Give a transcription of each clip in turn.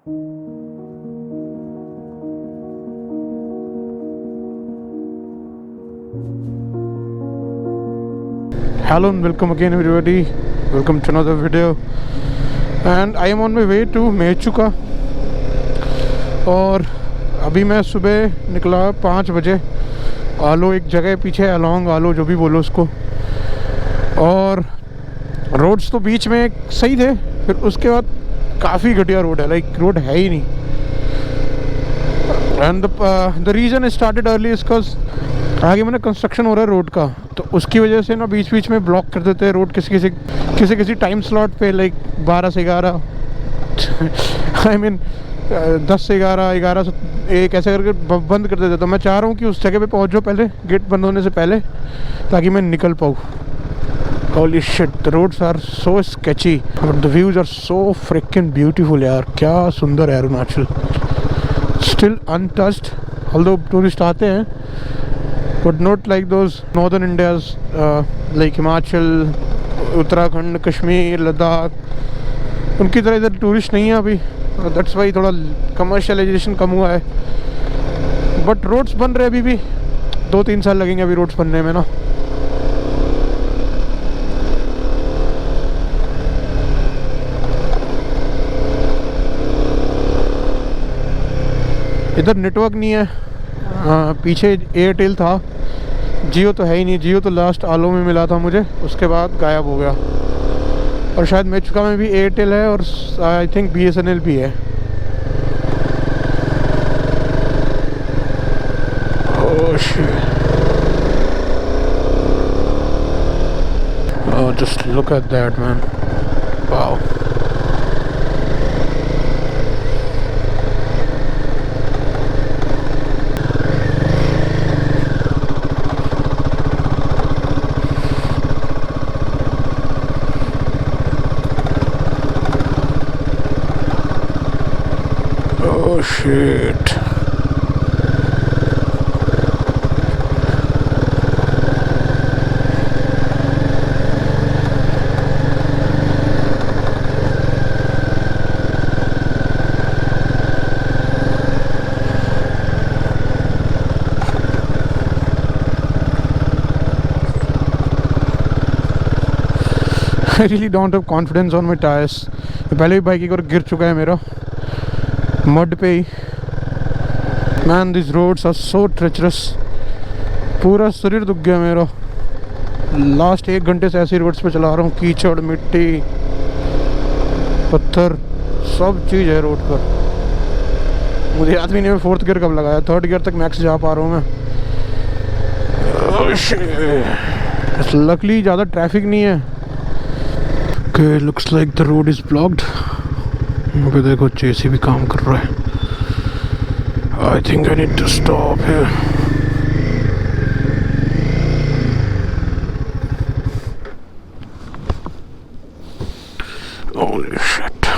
Hello and welcome again everybody. Welcome to another video. And I am on my way to Mechuka. और अभी मैं सुबह निकला 5 बजे आलो एक जगह पीछे अलोंग आलो जो भी बोलो उसको. और रोड्स तो बीच में सही थे, फिर उसके बाद काफ़ी घटिया रोड है. लाइक रोड है ही नहीं. And the reason started early is because आगे मैंने कंस्ट्रक्शन हो रहा है रोड का, तो उसकी वजह से ना बीच बीच में ब्लॉक कर देते हैं रोड किसी टाइम स्लॉट पे. लाइक 12 से 11 आई मीन 10 से 11 से 1 ऐसे करके बंद कर देते. तो मैं चाह रहा हूँ कि उस जगह पे पहुँच जाओ पहले, गेट बंद होने से पहले, ताकि मैं निकल पाऊँ. Holy shit, the roads are so sketchy but the views are so freaking beautiful यार. क्या सुंदर है Arunachal. Still untouched, although tourist आते हैं, but not like those northern India's like Himachal, Uttarakhand, Kashmir, Ladakh. उनकी तरह इधर टूरिस्ट नहीं है अभी. That's why थोड़ा कमर्शलाइजेशन कम हुआ है. बट रोड्स बन रहे अभी भी. 2-3 साल लगेंगे अभी रोड्स बनने में ना. इधर नेटवर्क नहीं है. पीछे एयरटेल था, जियो तो है ही नहीं. जियो तो लास्ट आलो में मिला था मुझे, उसके बाद गायब हो गया. और शायद मेचुका में भी एयरटेल है और आई थिंक BSNL भी है. Oh shit. Oh, just look at that, man. Wow. Oh shit. I really don't have confidence on my tires. पहले भी बाइक एक बार गिर चुका है मेरा मड पे ही. Man this roads are so treacherous. पूरा शरीर दुख गया मेरा. लास्ट 1 घंटे से ऐसी रोड्स पे चला रहा हूँ. कीचड़, मिट्टी, पत्थर, सब चीज़ है रोड पर. मुझे याद भी नहीं मैं 4th गियर कब लगाया. 3rd गियर तक मैक्स जा पा रहा हूँ मैं. लकली ज़्यादा ट्रैफिक नहीं है. Okay, looks like the road is blocked. अबे देखो JCB काम कर रहा है. I think I need to stop here. Holy shit.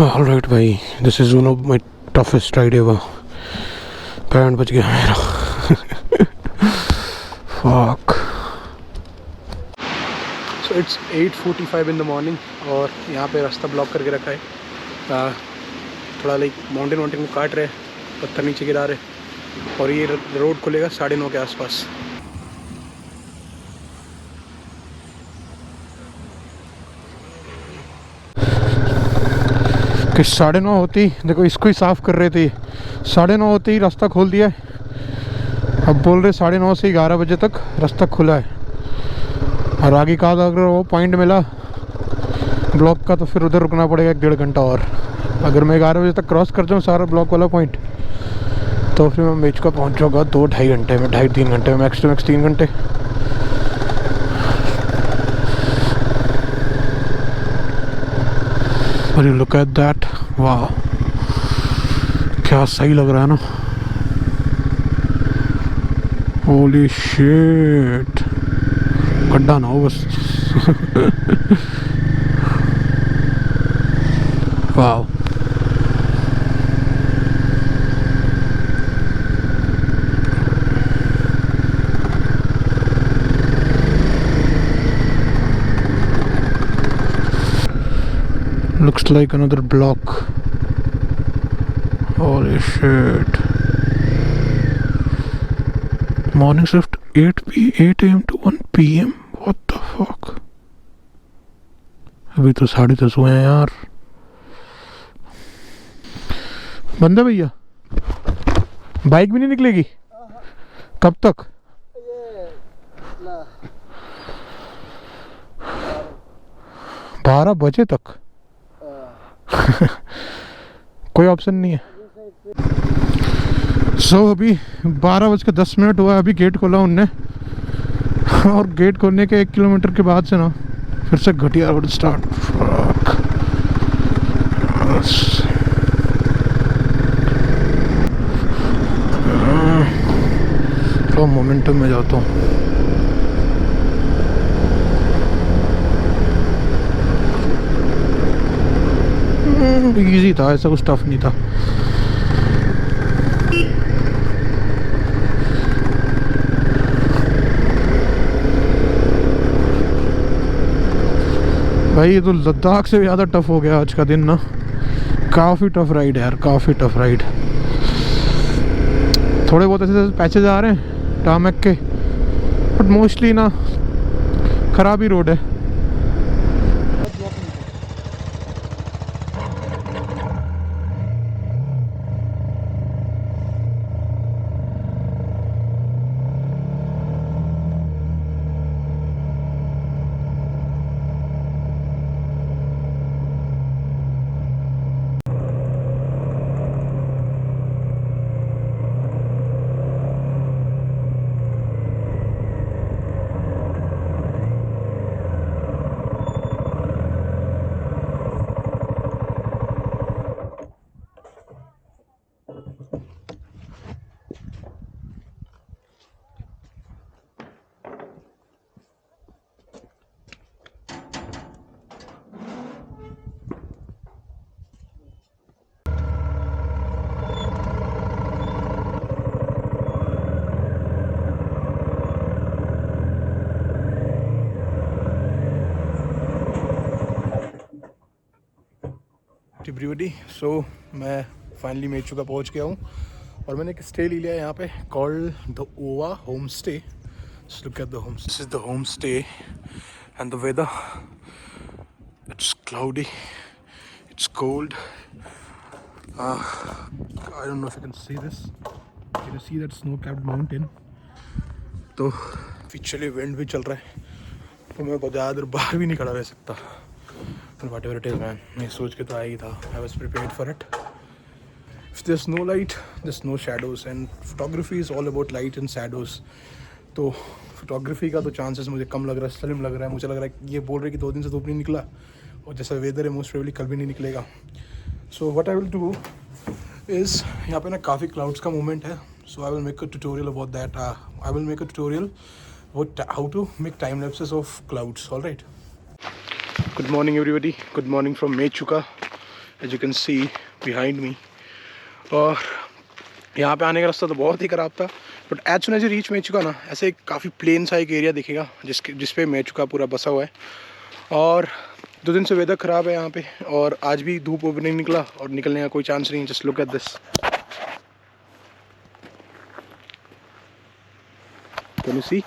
Alright भाई, this is one of my toughest ride ever. Pant बच गया मेरा. Fuck. So it's 8:45 in the morning और यहाँ पे रास्ता ब्लॉक करके रखा है. थोड़ा लाइक माउंटेन को काट रहे, पत्थर नीचे गिरा रहे. और ये रोड खुलेगा 9:30 के आसपास. कि 9:30 होती, देखो इसको ही साफ़ कर रहे थे. 9:30 होते ही रास्ता खोल दिया है. अब बोल रहे 9:30 से 11 बजे तक रास्ता खुला है. और आगे का अगर वो पॉइंट मिला ब्लॉक का तो फिर उधर रुकना पड़ेगा 1-1.5 घंटा और. अगर मैं 11 बजे तक क्रॉस कर जाऊँ सारा ब्लॉक वाला पॉइंट, तो फिर मैं मेचुका पहुँच जाऊँगा 2-2.5 घंटे में. 2.5-3 घंटे में, मैक्स टू मैक्स 3 घंटे. और यू लुक एट दैट. वाह, क्या सही लग रहा है ना. Holy shit. गड्ढा ना हो बस. वाह. Looks like another block. Holy shit. Morning shift 8 a.m. to 1 p.m. What the fuck? अभी तो 10:30 हुए हैं यार. बंद है भैया. बाइक भी नहीं निकलेगी. कब तक? 12 बजे तक. कोई ऑप्शन नहीं है. अभी 12:10 हुआ. अभी गेट खोला उनने और गेट खोलने के 1 किलोमीटर के बाद से ना फिर से घटिया रोड स्टार्ट. तो मोमेंटम में जाता हूँ. इजी था, ऐसा कुछ टफ नहीं था. भाई ये तो लद्दाख से ज़्यादा टफ हो गया आज का दिन ना. काफ़ी टफ राइड है यार, काफ़ी टफ राइड. थोड़े बहुत ऐसे पैचेज आ रहे हैं टामैक के, बट मोस्टली ना ख़राब ही रोड है. एवरीबॉडी. सो मैं फाइनली मेचुका पहुंच गया हूँ और मैंने एक स्टे ले लिया यहाँ पे called the Ova homestay. Look at the home. This is the homestay and the weather. It's cloudy, it's cold. I don't know if you can see this. Can you see that snow capped mountain. तो पिछले wind भी चल रहा है तो मैं ज़्यादा बाहर भी नहीं खड़ा रह सकता. But whatever it is, man, मैं सोच के तो आया ही था. I was prepared for it. If there's no light, there's no shadows, and photography is all about light and shadows. तो photography का तो chances मुझे कम लग रहा है, स्लिम लग रहा है. मुझे लग रहा है ये बोल रहे कि 2 दिन से धूप नहीं निकला और जैसा वेदर है मोस्ट प्रोबेबली कल भी नहीं निकलेगा. So what I will do is यहाँ पे ना काफ़ी clouds का movement है. So I will make a tutorial about that. I will make a tutorial about how to make time lapses of clouds. All right. Good morning everybody. Good morning from Mechuka, as you can see behind me. और यहाँ पे आने का रास्ता तो बहुत ही ख़राब था, but as soon as you reach Mechuka ना ऐसे काफ़ी प्लेन सा एक एरिया दिखेगा जिस पे मेचुका पूरा बसा हुआ है. और 2 दिन से वेदर ख़राब है यहाँ पे और आज भी धूप नहीं निकला और निकलने का कोई चांस नहीं. Just look at this. Can you see.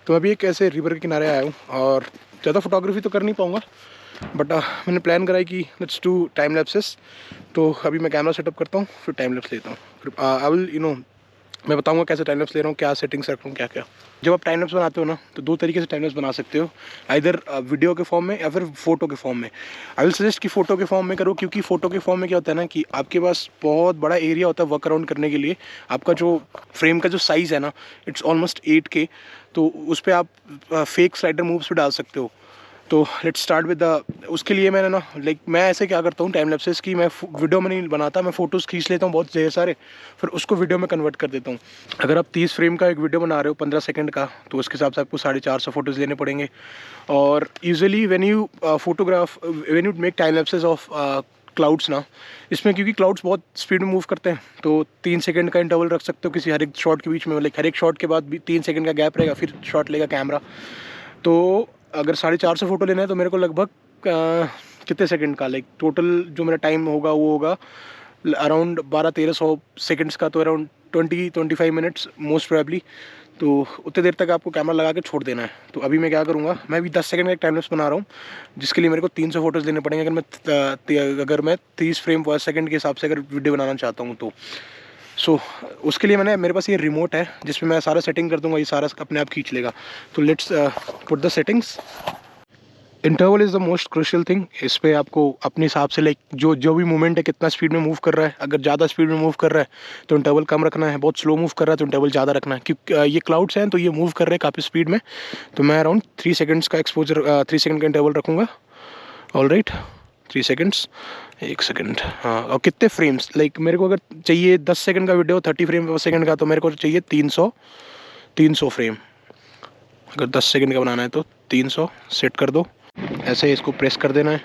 तो अभी एक ऐसे रिवर के किनारे आया हूँ और ज़्यादा फोटोग्राफी तो कर नहीं पाऊँगा, बट मैंने प्लान करा है कि लेट्स डू टाइम लैप्सेस. तो अभी मैं कैमरा सेटअप करता हूँ, फिर टाइम लैप्स लेता हूँ. फिर आई विल मैं बताऊँगा कैसे टाइम लैप्स ले रहा हूँ, क्या सेटिंग्स रख रहा हूँ, क्या क्या. जब आप टाइम लैप्स बनाते हो ना तो 2 तरीके से टाइम लैप्स बना सकते हो, आइदर वीडियो के फॉर्म में या फिर फ़ोटो के फॉर्म में. आई विल सजेस्ट कि फ़ोटो के फॉर्म में करो, क्योंकि फ़ोटो के फॉर्म में क्या होता है ना कि आपके पास बहुत बड़ा एरिया होता है वर्क अराउंड करने के लिए. आपका जो फ्रेम का जो साइज़ है ना इट्स ऑलमोस्ट 8K. तो उस पर आप फेक स्लाइडर मूव्स भी डाल सकते हो. तो लेट्स स्टार्ट विद द उसके लिए मैंने ना मैं ऐसे क्या करता हूँ टाइम लैप्सेस की, मैं वीडियो में नहीं बनाता, मैं फ़ोटोज़ खींच लेता हूँ बहुत ढेर सारे, फिर उसको वीडियो में कन्वर्ट कर देता हूँ. अगर आप 30 फ्रेम का एक वीडियो बना रहे हो 15 सेकंड का, तो उसके हिसाब से आपको 450 फ़ोटोज़ लेने पड़ेंगे. और usually when you when you make time lapses of clouds ना, इसमें क्योंकि क्लाउड्स बहुत स्पीड में मूव करते हैं तो 3 सेकंड का इंटरवल रख सकते हो किसी हर एक शॉट के बीच में. हर एक शॉट के बाद भी 3 सेकंड का गैप रहेगा, फिर शॉट लेगा कैमरा. तो अगर 450 फ़ोटो लेना है तो मेरे को लगभग कितने सेकंड का, लाइक टोटल जो मेरा टाइम होगा वो होगा अराउंड 1200-1300 सेकंड्स का, तो अराउंड 20-25 मिनट्स मोस्ट प्रोबेबली। तो उतने देर तक आपको कैमरा लगा के छोड़ देना है। तो अभी मैं क्या करूँगा, मैं अभी 10 सेकंड का एक टाइम लैप्स बना रहा हूँ, जिसके लिए मेरे को 300 फोटोज़ लेने पड़ेंगे अगर मैं 30 फ्रेम पर सेकंड के हिसाब से अगर वीडियो बनाना चाहता हूँ तो। सो उसके लिए मेरे पास ये रिमोट है जिसमें मैं सारा सेटिंग कर दूँगा, ये सारा अपने आप खींच लेगा। तो let's put the settings. Interval is the most crucial thing. इस पर आपको अपने हिसाब से लाइक जो भी मूवमेंट है, कितना स्पीड में मूव कर रहा है, अगर ज़्यादा स्पीड में मूव कर रहा है तो इंटरवल कम रखना है, बहुत स्लो मूव कर रहा है तो इंटरवल ज़्यादा रखना है, क्योंकि ये क्लाउड्स हैं तो ये मूव कर रहे हैं काफ़ी स्पीड में। तो मैं अराउंड 3 सेकेंड्स का एक्सपोजर 3 सेकेंड का इंटरवल रखूँगा। All right, 3 seconds, 1 second. हाँ, और कितने फ्रेम्स, लाइक मेरे को अगर चाहिए 10 सेकेंड का वीडियो 30 फ्रेम पर सेकेंड का, तो मेरे को चाहिए 300 फ्रेम। अगर 10 सेकेंड का बनाना है तो 300 सेट कर दो। ऐसे ही इसको प्रेस कर देना है।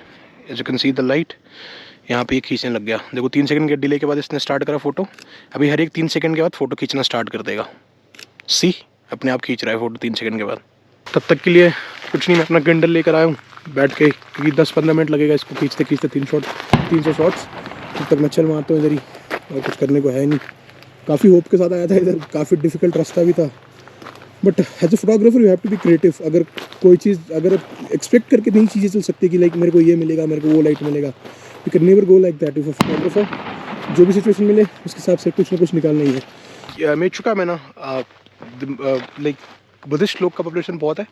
As you can see the light यहाँ पे खींचने लग गया। देखो 3 सेकंड के डिले के बाद इसने स्टार्ट करा फोटो। अभी हर एक 3 सेकंड के बाद फ़ोटो खींचना स्टार्ट कर देगा। सी अपने आप खींच रहा है फ़ोटो 3 सेकंड के बाद। तब तक के लिए कुछ नहीं, मैं अपना गिंडल लेकर आया हूँ बैठ के, क्योंकि 10-15 मिनट लगेगा इसको खींचते खींचते 300 शॉट्स। तब तक मैं चल मारता हूँ इधर ही, और कुछ करने को है नहीं। काफ़ी होप के साथ आया था इधर, काफ़ी डिफ़िकल्ट रास्ता भी था, but as a photographer you have to be creative. अगर कोई चीज़ अगर एक्सपेक्ट करके नई चीज़ें चल सकती है कि लाइक मेरे को ये मिलेगा, मेरे को वो लाइट मिलेगा, you can never go like that. If a photographer जो भी सिचुएशन मिले उसके हिसाब से कुछ ना कुछ निकालना ही है। मैं चुका मैं ना लाइक बुद्धिस्ट लोग का पॉपुलेशन बहुत है,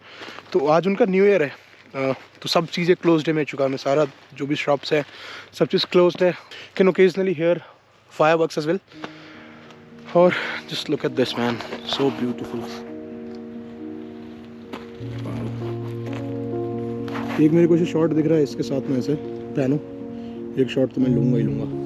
तो आज उनका न्यू ईयर है, तो सब चीज़ें क्लोज्ड है। मैं चुका मैं सारा जो भी शॉप्स है सब चीज़ क्लोज्ड है। Can occasionally hear fireworks as well. और just look at this man, so beautiful. एक मेरे को शॉट दिख रहा है इसके साथ में, ऐसे पहनो एक शॉट तो मैं लूँगा ही लूँगा।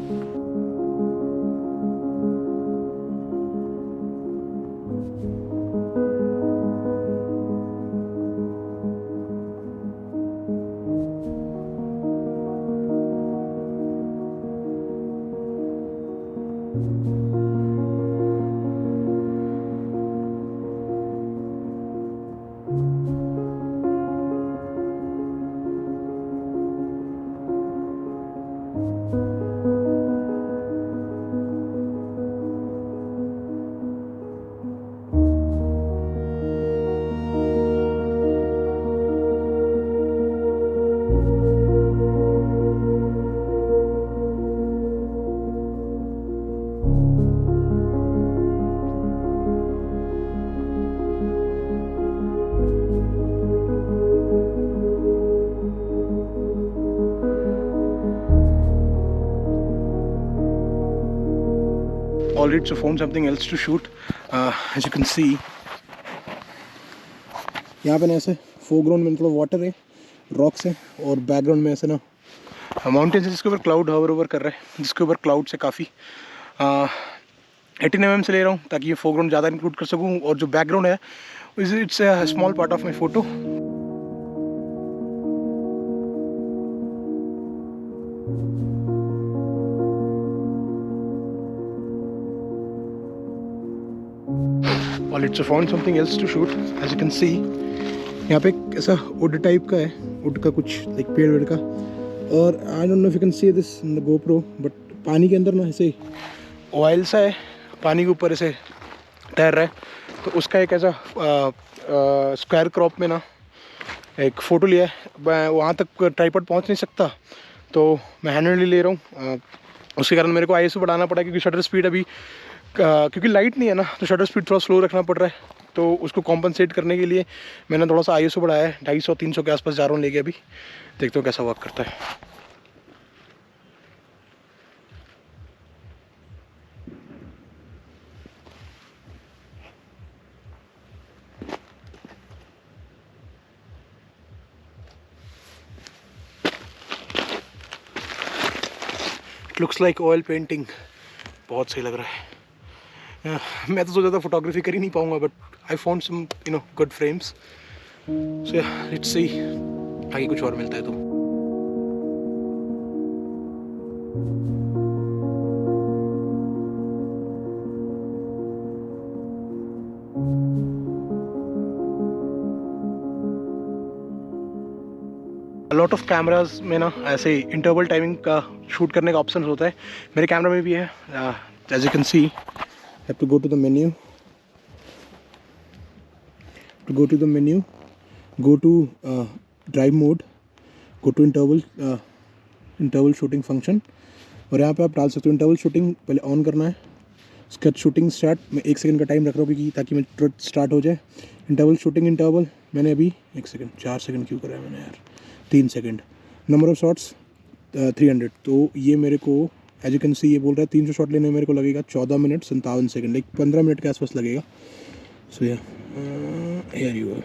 Already so found something else to shoot. As you can see, यहाँ पे ना ऐसे फोरग्राउंड में थोड़ा वाटर है, रॉक्स है, और बैकग्राउंड में ऐसे ना माउंटेन्स है जिसके ऊपर क्लाउड हवर ओवर कर रहा है, जिसके ऊपर क्लाउड से काफ़ी 18 mm से ले रहा हूँ ताकि ये फोरग्राउंड ज़्यादा इंक्लूड कर सकूँ, और जो बैकग्राउंड है it's a small part of my photo. Let's found something else to shoot. As you can see, यहाँ पे एक ऐसा वुड टाइप का है, वुड का कुछ लाइक पेड़ वेड़ का, और आई don't know if you can see this in the GoPro, but पानी के अंदर ना ऐसे ऑयल सा है, पानी के ऊपर ऐसे तैर रहा है। तो उसका एक ऐसा स्क्वायर क्रॉप में ना एक फ़ोटो लिया है। मैं वहाँ तक ट्राइपॉड पहुँच नहीं सकता, तो मैं हैंडली ले रहा हूँ। उसके कारण मेरे को ISO बढ़ाना पड़ा, क्योंकि शटर स्पीड अभी क्योंकि लाइट नहीं है ना, तो शटर स्पीड थोड़ा स्लो रखना पड़ रहा है। तो उसको कॉम्पनसेट करने के लिए मैंने थोड़ा सा ISO बढ़ाया है, 250-300 के आसपास जा रहा हूँ लेके। अभी देखते हो कैसा वर्क करता है। It looks like oil painting, बहुत सही लग रहा है। मैं तो सोचा था फोटोग्राफी कर ही नहीं पाऊंगा, but I found some good frames. So let's see आगे कुछ और मिलता है तो। लॉट ऑफ कैमराज में ना ऐसे इंटरवल टाइमिंग का शूट करने का ऑप्शन होता है, मेरे कैमरा में भी है। As you can see, have to go to the menu, go to drive mode, go to interval shooting function, और यहाँ पे आप डाल सकते हो इंटरवल शूटिंग। पहले ऑन करना है, स्केच शूटिंग स्टार्ट। मैं 1 सेकंड का टाइम रख रहा हूँ क्योंकि ताकि मैं तुरंत स्टार्ट हो जाए। इंटरवल शूटिंग इंटरवल मैंने अभी 1 सेकंड 4 सेकंड क्यों कराया मैंने यार, 3 सेकंड। Number of shots 300। तो ये मेरे को एज यू कैन सी ये बोल रहा है 300 शॉट लेने में मेरे को लगेगा 14 मिनट 57 सेकंड, लाइक 15 मिनट के आसपास लगेगा। सो या हियर यू आर।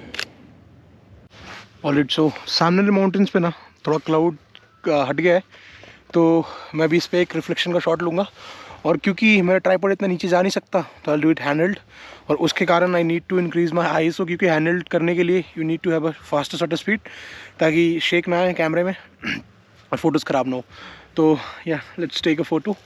ऑलराइट, सो सामने माउंटेन्स पे ना थोड़ा क्लाउड हट गया है, तो मैं भी इस पर एक रिफ्लेक्शन का शॉट लूँगा। और क्योंकि मेरा ट्राइपॉड इतना नीचे जा नहीं सकता तो आई डू इट हैंडल्ड, और उसके कारण I need to increase my ISO, क्योंकि हैंडल्ड करने के लिए you need to have a fast shutter speed ताकि शेक ना आए कैमरे में और फोटोज़ ख़राब ना हो। तो या let's take a photo.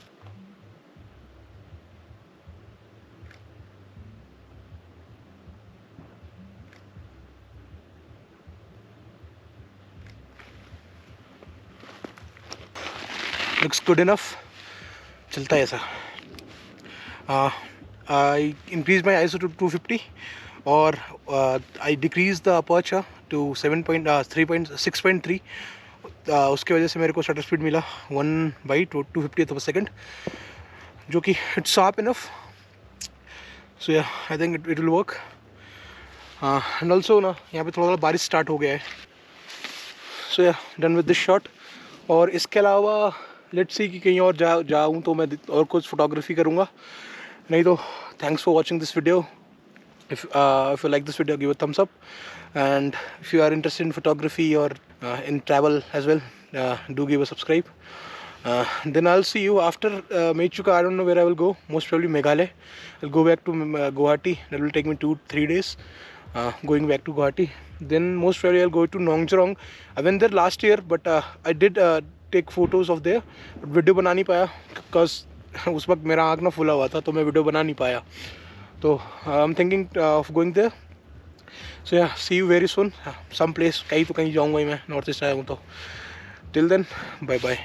Looks good enough, चलता है ऐसा। I increase my ISO to 250 और I decrease the aperture to 6.3। उसके वजह से मेरे को शटर स्पीड मिला 1/250th जो कि it's sharp enough. So yeah I think it will work. And also ना यहाँ पे थोड़ा बारिश स्टार्ट हो गया है। सो या डन विद दिस शॉट। और इसके अलावा लेट्स सी कि कहीं और जाऊँ तो मैं और कुछ फोटोग्राफी करूँगा, नहीं तो thanks for watching this video. If you like this video, give a thumbs up, and if you are interested in photography or in travel as well, do give a subscribe. Then I'll see you after Mechuka. I don't know where I will go, most probably Meghalaya. I'll go back to Guwahati. That will take me 2-3 days going back to Guwahati. Then most probably I'll go to Nongjarong. I went there last year, but I did take photos of there, but video बना नहीं पाया because उस वक्त मेरा आँख ना फूला हुआ था, तो मैं वीडियो बना नहीं पाया। तो I am thinking of going there. So yeah see you very soon, some place, कहीं तो कहीं जाऊँगा ही मैं, नॉर्थ ईस्ट आया हूँ तो। Till then bye bye.